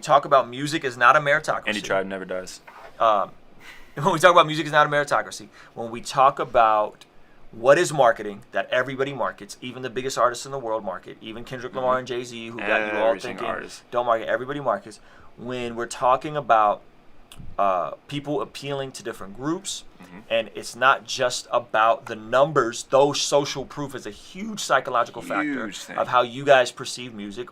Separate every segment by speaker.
Speaker 1: Talk about music is not a meritocracy.
Speaker 2: Any tribe never dies.
Speaker 1: When we talk about music is not a meritocracy, when we talk about what is marketing, that everybody markets, even the biggest artists in the world market, even Kendrick Lamar and Jay-Z, who got you all thinking, don't market, everybody markets. When we're talking about people appealing to different groups, and it's not just about the numbers, though social proof is a huge psychological factor of how you guys perceive music.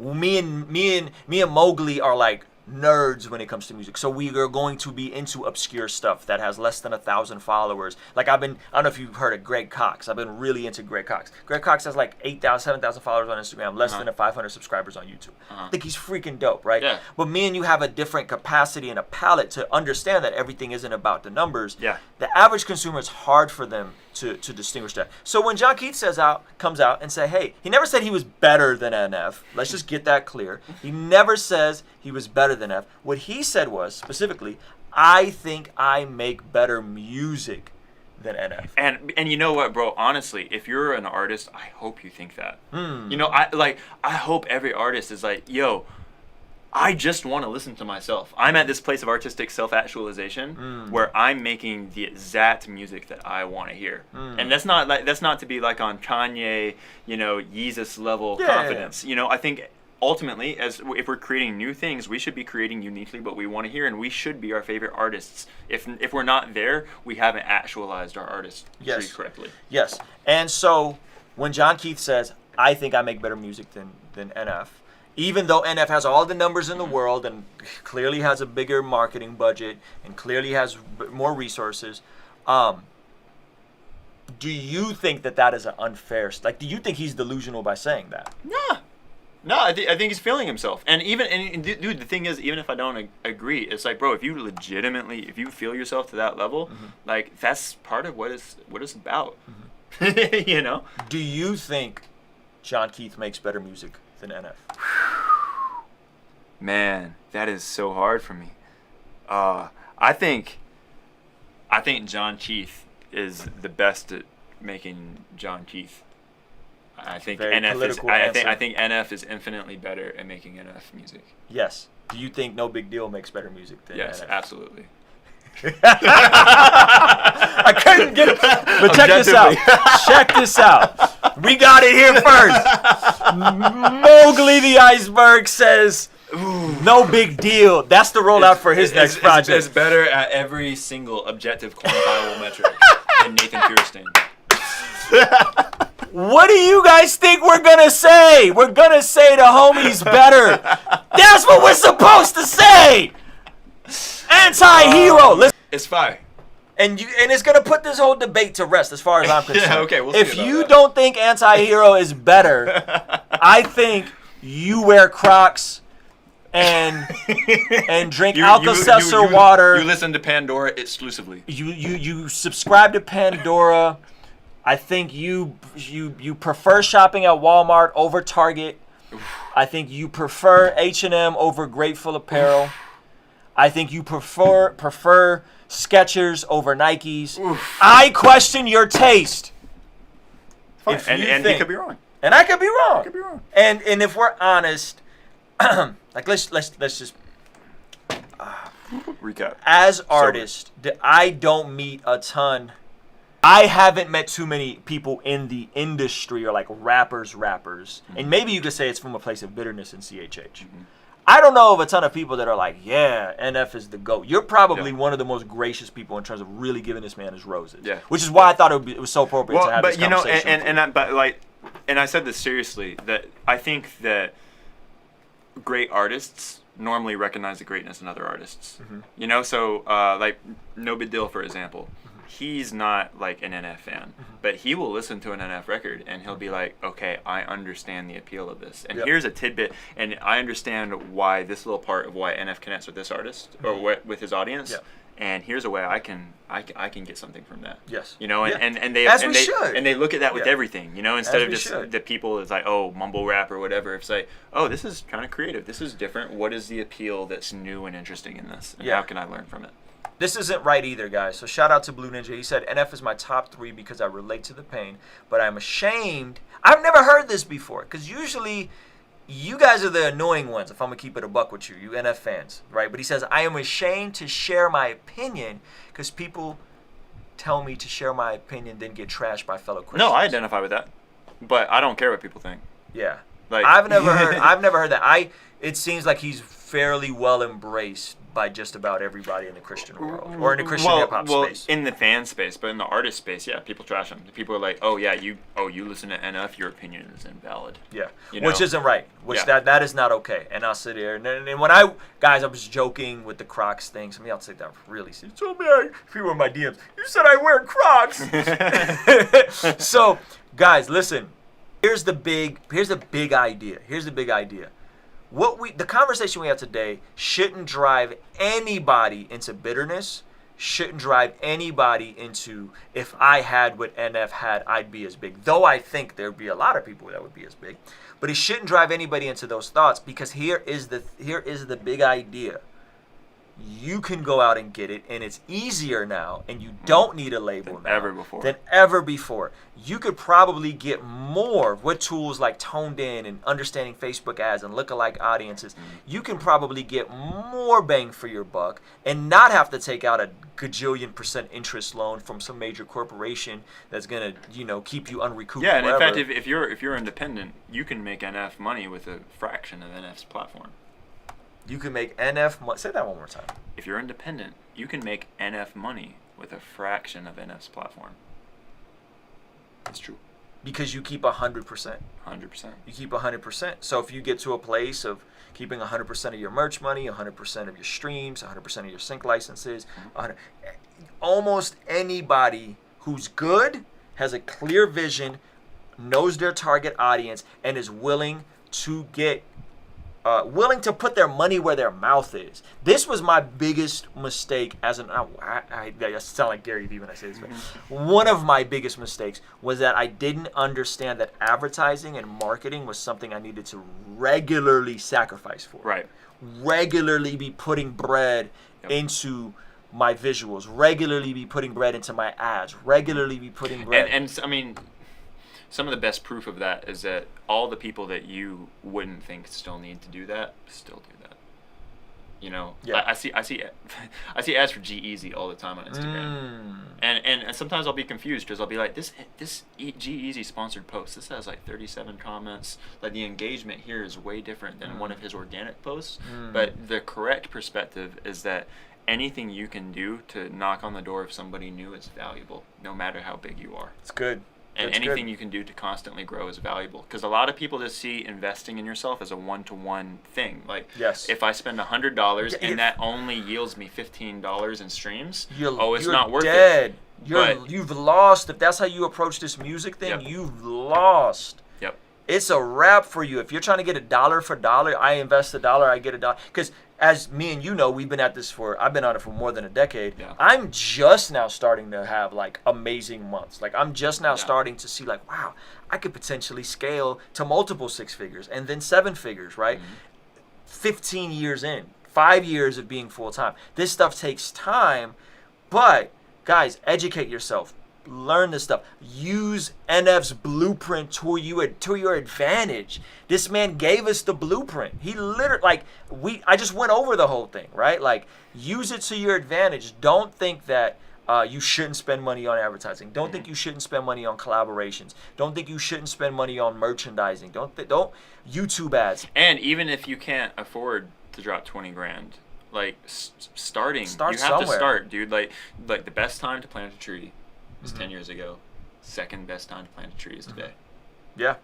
Speaker 1: Me and Mogli are like nerds when it comes to music, so we are going to be into obscure stuff that has less than 1,000 followers. Like I don't know if you've heard of Greg Cox. I've been really into Greg Cox. Greg Cox has like 8,000, 7,000 followers on Instagram, less than 500 subscribers on YouTube. I think he's freaking dope, right?
Speaker 2: Yeah.
Speaker 1: But me and you have a different capacity and a palette to understand that everything isn't about the numbers.
Speaker 2: Yeah.
Speaker 1: The average consumer, it's hard for them to distinguish that. So when John Keith comes out and say, hey, he never said he was better than NF. Let's just get that clear. He never says he was better than F. What he said was, specifically, I think I make better music than NF.
Speaker 2: And you know what, bro? Honestly, if you're an artist, I hope you think that. You know, I hope every artist is like, yo, I just want to listen to myself. I'm at this place of artistic self-actualization where I'm making the exact music that I want to hear. And that's not to be like on Kanye, you know, Yeezus level confidence. You know, I think ultimately, if we're creating new things, we should be creating uniquely what we want to hear, and we should be our favorite artists. If we're not there, we haven't actualized our artistry correctly.
Speaker 1: Yes. And so when John Keith says, I think I make better music than NF, even though NF has all the numbers in the world and clearly has a bigger marketing budget and clearly has more resources, do you think that is an unfair? Like, do you think he's delusional by saying that?
Speaker 2: No, I think he's feeling himself. And dude, the thing is, even if I don't agree, it's like, bro, if you feel yourself to that level, like that's part of what it's about. You know?
Speaker 1: Do you think John Keith makes better music than NF?
Speaker 2: Man, that is so hard for me. I think John Keith is the best at making John Keith. I think NF is infinitely better at making NF music.
Speaker 1: Yes. Do you think Nobigdyl makes better music than NF?
Speaker 2: Yes, absolutely.
Speaker 1: I couldn't get it. But check this out. Check this out. We got it here first. Mogli the Iceberg says, no big deal. That's the rollout for his next project.
Speaker 2: It's better at every single objective quantifiable metric than Nathan Fierstein.
Speaker 1: What do you guys think we're gonna say? We're gonna say the homie's better. That's what we're supposed to say. Anti-hero.
Speaker 2: It's fire.
Speaker 1: And it's gonna put this whole debate to rest, as far as I'm concerned.
Speaker 2: Yeah, okay. We'll see
Speaker 1: if
Speaker 2: about
Speaker 1: you
Speaker 2: that.
Speaker 1: don't think anti-hero is better, I think you wear Crocs and drink Alka-Seltzer water.
Speaker 2: You listen to Pandora exclusively.
Speaker 1: You subscribe to Pandora. I think you prefer shopping at Walmart over Target. I think you prefer H&M over Grateful Apparel. I think you prefer Skechers over Nikes. I question your taste.
Speaker 2: Fine. And he could be wrong.
Speaker 1: And I could be wrong.
Speaker 2: I could be wrong.
Speaker 1: And if we're honest, like let's just
Speaker 2: recap.
Speaker 1: As artists, I don't meet a ton. I haven't met too many people in the industry or like rappers. And maybe you could say it's from a place of bitterness and CHH. I don't know of a ton of people that are like, yeah, NF is the GOAT. You're probably one of the most gracious people in terms of really giving this man his roses. Yeah. Which is why I thought it was so appropriate to have this conversation.
Speaker 2: And I said this seriously, that I think that great artists normally recognize the greatness in other artists. You know, so like Nobigdyl, for example. He's not like an NF fan, but he will listen to an NF record and he'll be like, okay, I understand the appeal of this. And here's a tidbit, and I understand why this little part of why NF connects with this artist or with his audience. And here's a way I can get something from that.
Speaker 1: Yes.
Speaker 2: You know, and they look at that with everything, you know, instead of just the people is like, oh, mumble rap or whatever. It's like, oh, this is kind of creative. This is different. What is the appeal that's new and interesting in this? And how can I learn from it?
Speaker 1: This isn't right either, guys. So shout out to Blue Ninja. He said, NF is my top 3 because I relate to the pain, but I'm ashamed. I've never heard this before, because usually you guys are the annoying ones, if I'm going to keep it a buck with you, you NF fans, right? But he says, I am ashamed to share my opinion because people tell me to share my opinion, then get trashed by fellow Christians.
Speaker 2: No, I identify with that. But I don't care what people think.
Speaker 1: Yeah.
Speaker 2: Like,
Speaker 1: I've never heard that. It seems like he's fairly well embraced by just about everybody in the Christian world or in the Christian hip hop space.
Speaker 2: In the fan space, but in the artist space, yeah, people trash him. People are like, "Oh yeah, you listen to NF, your opinion is invalid."
Speaker 1: Yeah,
Speaker 2: you know?
Speaker 1: Which isn't right. That is not okay. And I'll sit here and when I was joking with the Crocs thing. Some of y'all take that really serious. So many people in my DMs. You said I wear Crocs. So guys, listen. Here's the big idea. The conversation we have today shouldn't drive anybody into bitterness, shouldn't drive anybody into, if I had what NF had, I'd be as big. Though I think there'd be a lot of people that would be as big. But it shouldn't drive anybody into those thoughts, because here is the big idea. You can go out and get it, and it's easier now, and you don't need a label than ever before. You could probably get more with tools like Toned In and understanding Facebook ads and lookalike audiences. You can probably get more bang for your buck and not have to take out a gajillion% interest loan from some major corporation that's gonna, keep you unrecouped.
Speaker 2: Yeah, and in fact, if you're independent, you can make NF money with a fraction of NF's platform.
Speaker 1: You can make NF money. Say that one more time.
Speaker 2: If you're independent, you can make NF money with a fraction of NF's platform. That's true.
Speaker 1: Because you keep 100%.
Speaker 2: 100%.
Speaker 1: You keep 100%. So if you get to a place of keeping 100% of your merch money, 100% of your streams, 100% of your sync licenses, almost anybody who's good, has a clear vision, knows their target audience, and is willing to put their money where their mouth is. This was my biggest mistake as I sound like Gary Vee when I say this, but one of my biggest mistakes was that I didn't understand that advertising and marketing was something I needed to regularly sacrifice for.
Speaker 2: Right.
Speaker 1: Regularly be putting bread into my visuals, regularly be putting bread into my ads, regularly be putting bread.
Speaker 2: And I mean, some of the best proof of that is that all the people that you wouldn't think still need to do that still do that.
Speaker 1: Yeah.
Speaker 2: I see ads for G-Eazy all the time on Instagram, and sometimes I'll be confused because I'll be like, this G-Eazy sponsored post, this has like 37 comments. Like, the engagement here is way different than one of his organic posts. But the correct perspective is that anything you can do to knock on the door of somebody new is valuable, no matter how big you are.
Speaker 1: It's good.
Speaker 2: And anything you can do to constantly grow is valuable. Because a lot of people just see investing in yourself as a one-to-one thing. Like, if I spend $100 and that only yields me $15 in streams, it's not worth it. You've lost. If that's how you approach this music thing, you've lost. Yep.
Speaker 1: It's a wrap for you. If you're trying to get $1 for $1, I invest $1, I get $1. Because as me and we've been at this I've been on it for more than a decade.
Speaker 2: Yeah.
Speaker 1: I'm just now starting to have like amazing months. Like, I'm just now starting to see like, wow, I could potentially scale to multiple 6 figures and then 7 figures, right? 15 years in, 5 years of being full time. This stuff takes time, but guys, educate yourself. Learn this stuff. Use NF's blueprint to your advantage. This man gave us the blueprint. He literally, I just went over the whole thing, right? Like, use it to your advantage. Don't think that you shouldn't spend money on advertising. Don't think you shouldn't spend money on collaborations. Don't think you shouldn't spend money on merchandising. Don't YouTube ads.
Speaker 2: And even if you can't afford to drop 20 grand, like, starting, you have
Speaker 1: somewhere.
Speaker 2: to start, dude. Like the best time to plant a tree was 10 years ago. Second best time to plant a tree is today.
Speaker 1: Yeah.